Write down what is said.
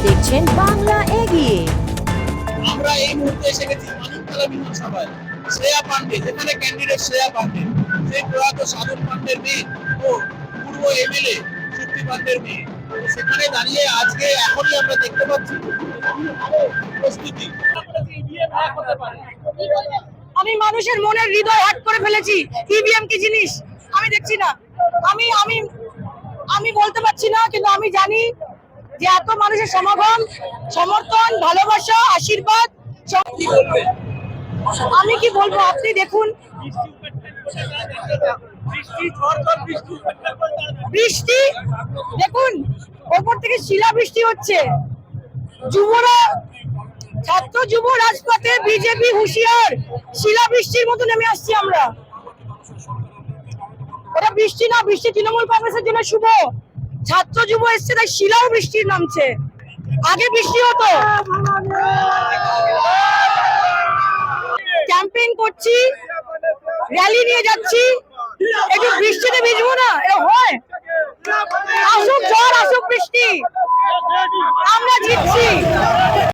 দেখছেন বাংলা এগিয়ে। আমরা এই মুহূর্তে এসে গেছি মানিকতলা বিধানসভায় শ্রেয়া পান্ডে, যেখানে ক্যান্ডিডেট শ্রেয়া পান্ডে, সেই প্রয়াত সাধন পান্ডের মেয়ে ও পূর্ব এমএলএ শক্তি পান্ডের মেয়ে। সেখানে দাঁড়িয়ে আজকে এখনই আমরা দেখতে পাচ্ছি প্রস্তুতি। আমি মানুষের মনের হৃদয় হাট করে ফেলেছি। ইভিএম কি জিনিস আমি দেখছি না, আমি আমি আমি বলতে পারছি না, কিন্তু আমি জানি যে এত মানুষের সমাগম, সমর্থন, ভালোবাসা, আশীর্বাদ। আমি কি বলবো, আপনি দেখুন, বৃষ্টি দেখুন, ওপর থেকে শিলা বৃষ্টি হচ্ছে। যুবরা, ছাত্র যুব রাজপথে, বিজেপি হুঁশিয়ার, শিলা বৃষ্টির মতো নেমে আসছি আমরা। ওটা বৃষ্টি না, বৃষ্টি তৃণমূল কংগ্রেসের জন্য শুভ। ছাত্র যুব এসছে, তাই শিলাও বৃষ্টির নামছে। আগে বৃষ্টি হতো, ক্যাম্পেইন করছি, র্যালি নিয়ে যাচ্ছি, একটু বৃষ্টিতে ভিজবো না, এটা হয়? আসুক ঝড়, আসুক বৃষ্টি, আমরা জিতছি।